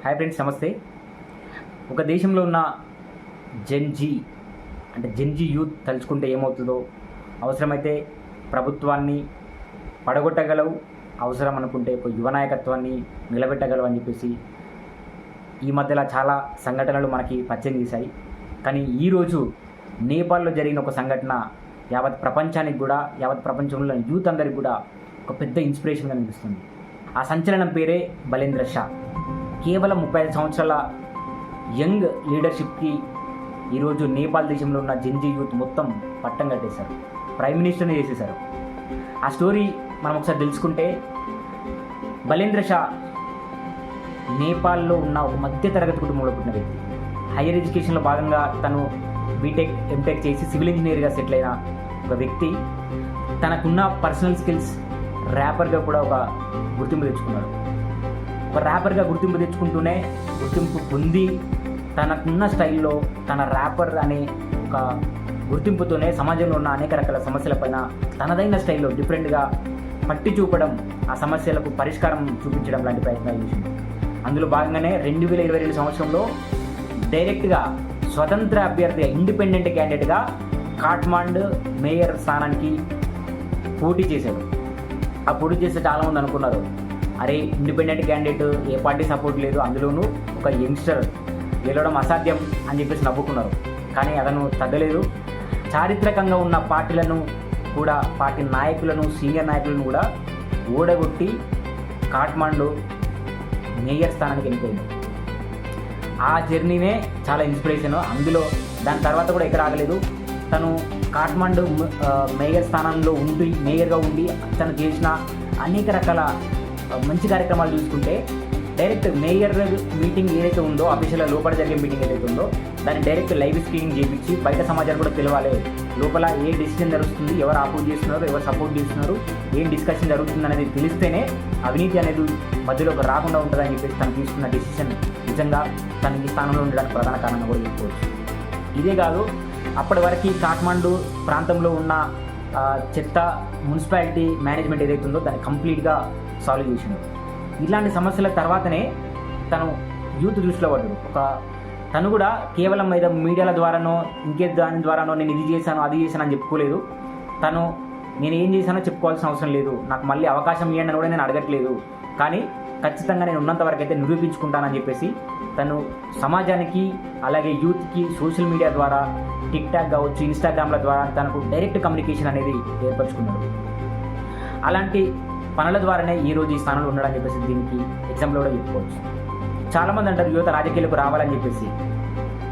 Hi friends, నమస్తే. ఒక దేశంలో ఉన్న జెన్జీ జెన్జీ యూత్ తలుచుకుంటే ఏమవుతుందో, అవసరమైతే ప్రభుత్వాన్ని పడగొట్టగలవు, అవసరం అనుకుంటే ఒక యువ నాయకత్వాన్ని నిలబెట్టగలవు అని చెప్పేసి ఈ మధ్యలో చాలా సంఘటనలు మనకి పరిచయం చేశాయి. కానీ ఈరోజు నేపాల్లో జరిగిన ఒక సంఘటన యావత్ ప్రపంచానికి కూడా, యావత్ ప్రపంచంలో యూత్ అందరికి కూడా ఒక పెద్ద ఇన్స్పిరేషన్గా అనిపిస్తుంది. ఆ సంచలనం పేరే బలేంద్ర షా. కేవలం 35 సంవత్సరాల యంగ్ లీడర్షిప్కి ఈరోజు నేపాల్ దేశంలో ఉన్న జెన్జీ యూత్ మొత్తం పట్టం కట్టేశారు, ప్రైమ్ మినిస్టర్ని చేసేశారు. ఆ స్టోరీ మనం ఒకసారి తెలుసుకుంటే, బలేంద్ర షా నేపాల్లో ఉన్న ఒక మధ్య తరగతి కుటుంబంలో పుట్టిన వ్యక్తి. హైయర్ ఎడ్యుకేషన్లో భాగంగా తను బీటెక్, ఎంటెక్ చేసి సివిల్ ఇంజనీర్గా సెటిల్ అయిన ఒక వ్యక్తి. తనకున్న పర్సనల్ స్కిల్స్ ర్యాపర్గా కూడా ఒక గుర్తింపు తెచ్చుకున్నాడు. ఒక ర్యాపర్గా గుర్తింపు తెచ్చుకుంటూనే గుర్తింపు పొంది తనకున్న స్టైల్లో తన ర్యాపర్ అనే ఒక గుర్తింపుతోనే సమాజంలో ఉన్న అనేక రకాల సమస్యలపైన తనదైన స్టైల్లో డిఫరెంట్గా పట్టి చూపడం, ఆ సమస్యలకు పరిష్కారం చూపించడం లాంటి ప్రయత్నాలు చేసింది. అందులో భాగంగానే 2022 సంవత్సరంలో డైరెక్ట్గా స్వతంత్ర అభ్యర్థిగా, ఇండిపెండెంట్ క్యాండిడేట్గా కాఠ్మాండు మేయర్ స్థానానికి పోటీ చేశాడు. ఆ పోటీ చేస్తే చాలామంది అనుకున్నారు, అరే ఇండిపెండెంట్ క్యాండిడేట్, ఏ పార్టీ సపోర్ట్ లేదు, అందులోనూ ఒక యంగ్స్టర్ గెలవడం అసాధ్యం అని చెప్పేసి నవ్వుకున్నారు. కానీ అతను తగ్గలేదు. చారిత్రకంగా ఉన్న పార్టీలను కూడా, పార్టీ నాయకులను, సీనియర్ నాయకులను కూడా ఓడగొట్టి కాఠ్మాండు మేయర్ స్థానానికి వెళ్ళిపోయింది. ఆ జర్నీనే చాలా ఇన్స్పిరేషన్. అందులో దాని తర్వాత కూడా ఎక్కడ ఆగలేదు. తను కాఠ్మాండు మేయర్ స్థానంలో మేయర్గా ఉండి తను చేసిన అనేక రకాల మంచి కార్యక్రమాలు చూసుకుంటే, డైరెక్ట్ మేయర్ మీటింగ్ ఏదైతే ఉందో, ఆఫీసులో లోపల జరిగే మీటింగ్ ఏదైతే ఉందో దాన్ని డైరెక్ట్ లైవ్ స్క్రీనింగ్ చేయించి బయట సమాజాలు కూడా తెలవాలి, లోపల ఏ డిసిషన్ జరుగుతుంది, ఎవరు ఆపోజ్ చేస్తున్నారు, ఎవరు సపోర్ట్ చేస్తున్నారు, ఏం డిస్కషన్ జరుగుతుంది అనేది తెలిస్తేనే అవినీతి అనేది మధ్యలోకి రాకుండా ఉంటుందని చెప్పేసి తను తీసుకున్న డెసిషన్ నిజంగా తన ఈ స్థానంలో ఉండడానికి ప్రధాన కారణంగా కూడా చెప్పుకోవచ్చు. ఇదే కాదు, అప్పటి వరకు కాఠ్మాండు ప్రాంతంలో ఉన్న చెత్త మున్సిపాలిటీ మేనేజ్మెంట్ ఏదైతే ఉందో దాన్ని కంప్లీట్గా సాల్వ్ చేసిండు. ఇలాంటి సమస్యల తర్వాతనే తను యూత్ దృష్టిలో పడ్డాడు. తను కూడా కేవలం ఏదో మీడియాల ద్వారానో దాని ద్వారానో నేను ఇది చేశాను, అది చేశాను అని చెప్పుకోలేదు. తను నేను ఏం చేశానో చెప్పుకోవాల్సిన అవసరం లేదు, నాకు మళ్ళీ అవకాశం ఇవ్వండి అని కూడా నేను అడగట్లేదు, కానీ ఖచ్చితంగా నేను ఉన్నంత వరకు అయితే నిరూపించుకుంటానని చెప్పేసి తను సమాజానికి, అలాగే యూత్కి సోషల్ మీడియా ద్వారా, టిక్టాక్ కావచ్చు, ఇన్స్టాగ్రామ్ల ద్వారా తనకు డైరెక్ట్ కమ్యూనికేషన్ అనేది ఏర్పరచుకున్నాడు. అలాంటి పనుల ద్వారానే ఈరోజు ఈ స్థానంలో ఉండడని చెప్పేసి దీనికి ఎగ్జాంపుల్ కూడా చెప్పుకోవచ్చు. చాలామంది అంటారు యువత రాజకీయాలకు రావాలని చెప్పేసి.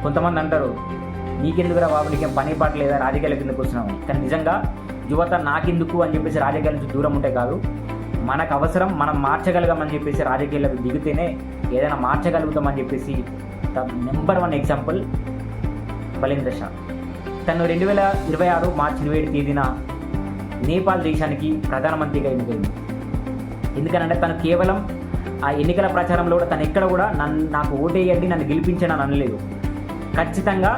కొంతమంది అంటారు, నీకెందుకురా బాబు, నీకేం పని పాట లేదా, రాజకీయాల కిందకు వస్తున్నావు. కానీ నిజంగా యువత నాకెందుకు అని చెప్పేసి రాజకీయాల నుంచి దూరం ఉంటే కాదు, మనకు అవసరం, మనం మార్చగలగామని చెప్పేసి రాజకీయాలకు దిగితేనే ఏదైనా మార్చగలుగుతామని చెప్పేసి నెంబర్ 1 ఎగ్జాంపుల్ బలేంద్ర షా. తను 2026 మార్చి 27 తేదీన నేపాల్ దేశానికి ప్రధానమంత్రిగా ఎన్నికైంది. ఎందుకనంటే తను కేవలం ఆ ఎన్నికల ప్రచారంలో కూడా తను ఎక్కడ కూడా నాకు ఓటేయండి, నన్ను గెలిపించండి అని అనలేదు. ఖచ్చితంగా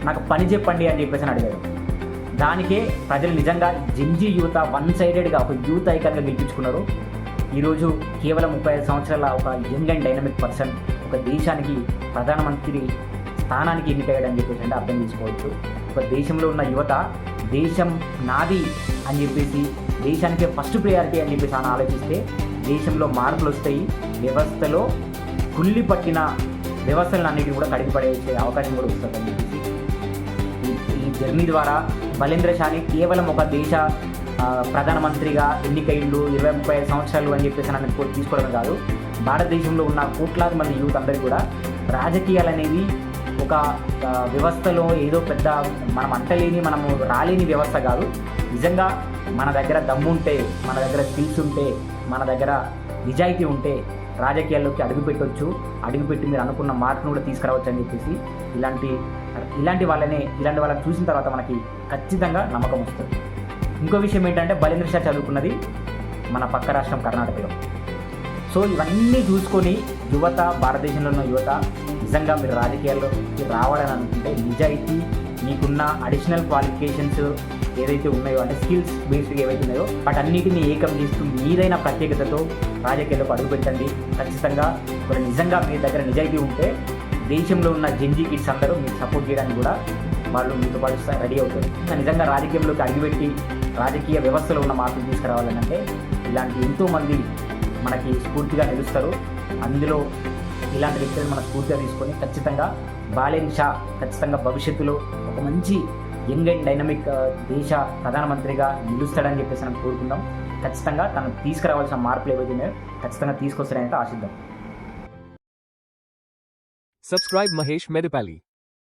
నాకు పని చెప్పండి అని చెప్పేసి అని అడిగాడు. దానికే ప్రజలు నిజంగా జెన్జీ యూత్ వన్ సైడెడ్గా ఒక యూత్ ఐకాన్గా గెలిపించుకున్నారు. ఈరోజు కేవలం 35 సంవత్సరాల ఒక యంగ్ అండ్ డైనమిక్ పర్సన్ ఒక దేశానికి ప్రధానమంత్రి స్థానానికి ఎన్నికయ్యాడని చెప్పేసి అంటే అర్థం చేసుకోవచ్చు. ఒక దేశంలో ఉన్న యువత దేశం నాది అని చెప్పేసి, దేశానికే ఫస్ట్ ప్రయారిటీ అని చెప్పేసి అని ఆలోచిస్తే దేశంలో మార్పులు వస్తాయి. వ్యవస్థలో కుళ్ళి పట్టిన వ్యవస్థలను అన్నిటిని కూడా కడిగిపడే అవకాశం కూడా వస్తుంది అని చెప్పేసి ఈ జర్నీ ద్వారా బలేంద్ర షాని కేవలం ఒక దేశ ప్రధానమంత్రిగా ఎన్నికైండు 20-35 సంవత్సరాలు అని చెప్పేసి నన్ను తీసుకోవడమే కాదు, భారతదేశంలో ఉన్న కోట్లాది మంది యూత్ అందరికీ కూడా రాజకీయాలు అనేవి ఒక వ్యవస్థలో ఏదో పెద్ద మనం అంటలేని, మనము రాలేని వ్యవస్థ కాదు. నిజంగా మన దగ్గర దమ్ము ఉంటే, మన దగ్గర స్కిల్స్ ఉంటే, మన దగ్గర నిజాయితీ ఉంటే రాజకీయాల్లోకి అడుగుపెట్టవచ్చు. అడుగుపెట్టి మీరు అనుకున్న మార్పును కూడా తీసుకురావచ్చు అని చెప్పేసి ఇలాంటి వాళ్ళని చూసిన తర్వాత మనకి ఖచ్చితంగా నమ్మకం వస్తుంది. ఇంకో విషయం ఏంటంటే, బలేంద్ర షా చదువుకున్నది మన పక్క రాష్ట్రం కర్ణాటకలో. సో ఇవన్నీ చూసుకొని యువత, భారతదేశంలో ఉన్న యువత నిజంగా మీరు రాజకీయాల్లోకి రావాలని అనుకుంటే నిజాయితీ, మీకున్న అడిషనల్ క్వాలిఫికేషన్స్ ఏదైతే ఉన్నాయో అంటే స్కిల్స్ బేస్డ్గా ఏవైతే ఉన్నాయో వాటన్నిటిని ఏకం చేస్తూ మీదైన ప్రత్యేకతతో రాజకీయాలకు అడుగుపెట్టండి. ఖచ్చితంగా ఒక నిజంగా మీ దగ్గర నిజాయితీ ఉంటే దేశంలో ఉన్న జెన్జీ కిడ్స్ అందరూ మీకు సపోర్ట్ చేయడానికి కూడా వాళ్ళు మీతో పాటు రెడీ అవుతారు. నిజంగా రాజకీయంలోకి అడుగుపెట్టి రాజకీయ వ్యవస్థలో ఉన్న మార్పులు తీసుకురావాలంటే ఇలాంటి ఎంతోమంది మనకి స్ఫూర్తిగా నిలుస్తారు. అందులో ఇలాంటి వ్యక్తులను మనం స్ఫూర్తిగా తీసుకొని ఖచ్చితంగా బాలెన్ షా ఖచ్చితంగా భవిష్యత్తులో ఒక మంచి యంగ్ అండ్ డైనమిక్ దేశ ప్రధానమంత్రిగా నిలుస్తాడని చెప్పేసి మనం కోరుకుందాం. ఖచ్చితంగా తను తీసుకురావాల్సిన మార్పులు ఏవైతే ఉన్నాయో ఖచ్చితంగా తీసుకొస్తాడని ఆశిద్దాం. Subscribe Mahesh Medapalli.